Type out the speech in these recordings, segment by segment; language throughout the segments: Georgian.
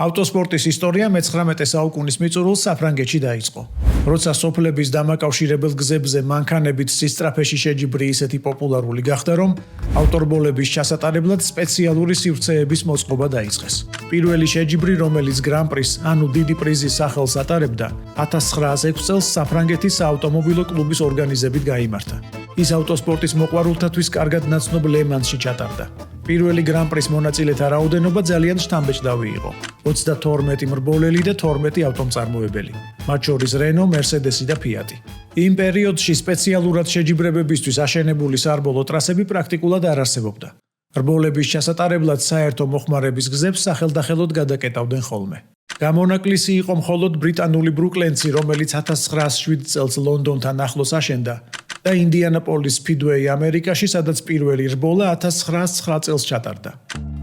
ავტოსპორტის ისტორია მე-19 საუკუნის მიწურულს საფრანგეთში დაიწყო. როცა სოფლების დამაკავშირებელ გზებზე მანქანებით სისწრაფეში შეჯიბრი ისეთი პოპულარული გახდა, რომ ავტორბოლების ჩასატარებლად სპეციალური სივრცეების მოწყობა დაიწყეს. პირველი შეჯიბრი, რომელიც გრან-პრის, ანუ დიდი პრიზის სახელს ატარებდა, 1906 წელს საფრანგეთის საავტომობილო კლუბის ორგანიზებით გაიმართა. ის ავტოსპორტის მოყვარულთათვის კარგად ნაცნობ ლე-მანსში ჩატარდა. პირველი გრან-პრის მონაწილეთა რაოდენობა ძალიან შთამბეჭდავი იყო. 32 მრბოლელი და 12 ავტომწარმოებელი, მათ შორის რენო, მერსედესი და ფიატი. იმ პერიოდში სპეციალურად შეჯიბრებებისთვის აშენებული სარბოლო ტრასები პრაქტიკულად არ არსებობდა. რბოლების ჩასატარებლად საერთო მოხმარების გზებს სახელდახელოდ გადაკეტავდნენ ხოლმე. გამონაკლისი იყო მხოლოდ ბრიტანული ბრუკლენცი, რომელიც 1907 წელს ლონდონთან ახლოს აშენდა და ინდიანაპოლის სპიდვეი ამერიკაში, სადაც პირველი რბოლა 1909 წელს ჩატარდა.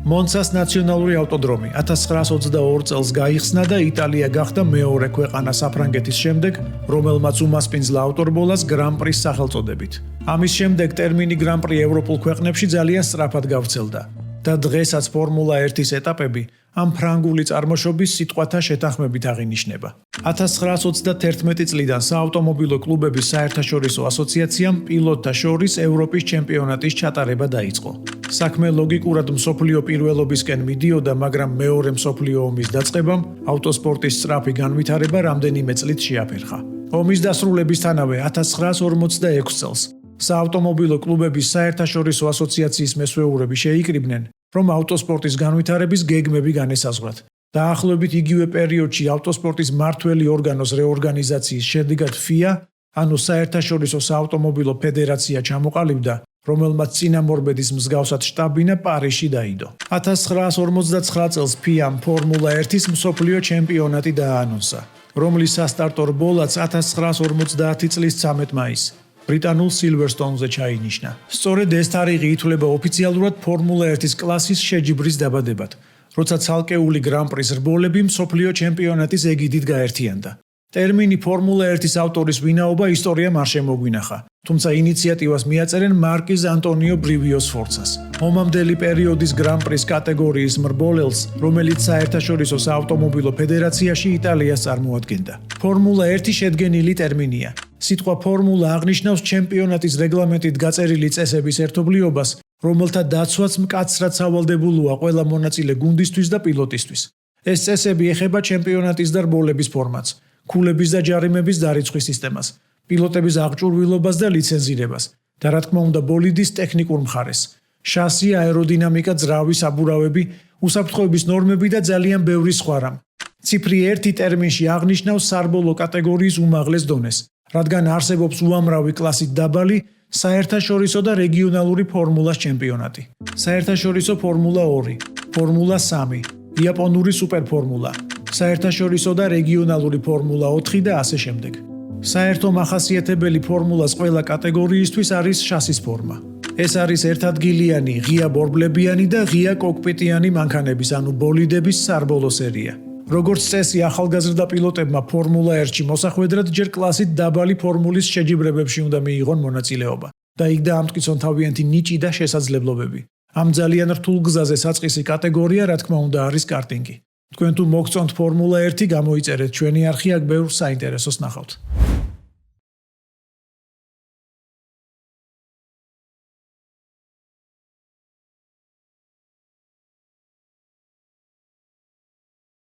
მონცას ნაციონალური ავტოდრომი 1922 წელს გაიხსნა და იტალია გახდა მეორე ქვეყანა საფრანგეთის შემდეგ, რომელმაც უმასპინძლა ავტორბოლას გრან-პრის სახელწოდებით. ამის შემდეგ ტერმინი გრან-პრი ევროპულ ქვეყნებში ძალიან სწრაფად გავრცელდა და დღესაც ფორმულა 1-ის ეტაპები ამ ფრანგული წარმოშობის სიტყვათა შეთანხმებით აღინიშნება. 1921 წლიდან საავტომობილო კლუბების საერთაშორისო ასოციაციამ პილოტთა შორის ევროპის ჩემპიონატის ჩატარება დაიწყო. საქმე ლოგიკურად მსოფლიო პირველობისკენ მიდიოდა, მაგრამ მეორე მსოფლიო ომის დაწყებამ ავტოსპორტის სწრაფი განვითარება რამდენიმე წლით შეაფერხა. ომის დასრულებისთანავე 1946 წელს საავტომობილო კლუბების საერთაშორისო ასოციაციის მესვეურები შეიკრიბნენ, რომ ავტოსპორტის განვითარების გეგმები განესაზღვრათ. დაახლოებით იგივე პერიოდში ავტოსპორტის მმართველი ორგანოს რეორგანიზაციის შედეგად FIA, ანუ საერთაშორისო საავტომობილო ფედერაცია ჩამოყალიბდა, რომელმაც წინამორბედის მსგავსად შტაბ-ბინა პარიზში დაიდო. 1959 წელს FIA-მ ფორმულა 1-ის მსოფლიო ჩემპიონატი დააანონსა, რომლის სასტარტო რბოლაც 1950 წლის 13 მაისს ბრიტანულ სილვერსტონზე ჩაინიშნა. სწორედ ეს თარიღი ითვლება ოფიციალურად ფორმულა 1-ის კლასის შეჯიბრის დაბადებად, როცა ცალკეული გრან-პრის რბოლები მსოფლიო ჩემპიონატის ეგიდით გაერთიანდა. ტერმინი ფორმულა 1-ის ავტორის ვინაობა ისტორიამ არ შემოგვინახა, თუმცა ინიციატივას მიაწერენ მარკიზ ანტონიო ბრივიოს ფორცას, ომამდელი პერიოდის გრან-პრის კატეგორიის მრბოლელს, რომელიც საერთაშორისო საავტომობილო ფედერაციაში იტალიას წარმოადგენდა. ფორმულა 1 შედგენილი ტერმინია. სიტყვა ფორმულა აღნიშნავს ჩემპიონატის რეგლამენტით გაწერილი წესების ერთობლიობას, რომელთა დაცვაც მკაცრად სავალდებულოა ყველა მონაწილე გუნდისთვის და პილოტისთვის. ეს წესები ეხება ჩემპიონატის და რბოლების ფორმატს, ქულების და ჯარიმების დარიცხვის სისტემას, პილოტების აღჭურვილობას და ლიცენზირებას და რა თქმა უნდა ბოლიდის ტექნიკურ მხარეს, შასი, აეროდინამიკა, ძრავი, საბურავები, უსაფრთხოების ნორმები და ძალიან ბევრი სხვა რამ. ციფრი 1 ტერმინში აღნიშნავს სარბოლო კატეგორიის უმაღლეს დონეს, რადგან არსებობს უამრავი კლასით დაბალი საერთაშორისო და რეგიონალური ფორმულას ჩემპიონატი. საერთაშორისო ფორმულა 2, ფორმულა 3, იაპონური სუპერფორმულა, საერთაშორისო და რეგიონალური ფორმულა 4 და ასე შემდეგ. საერთო მახასიათებელი ფორმულას ყველა კატეგორიისთვის არის შასის ფორმა. ეს არის ერთადგილიანი, ღია ბორბლებიანი და ღია კოკპიტიანი მანქანების, ანუ ბოლიდების სარბოლო სერია. როგორც წესი, ახალგაზრდა პილოტებმა ფორმულა 1-ში მოსახვედრად ჯერ კლასით დაბალი ფორმულის შეჯიბრებებში უნდა მიიღონ მონაწილეობა და იქ დაამტკიცონ თავიანთი ნიჭი და შესაძლებლობები. ამ ძალიან რთულ გზაზე საწყისი კატეგორია, რა თქმა უნდა, არის კარტინგი. თქვენ თუ მოგწონთ ფორმულა 1, გამოიწერეთ ჩვენი არხი, აქ ბევრ საინტერესოს ნახავთ.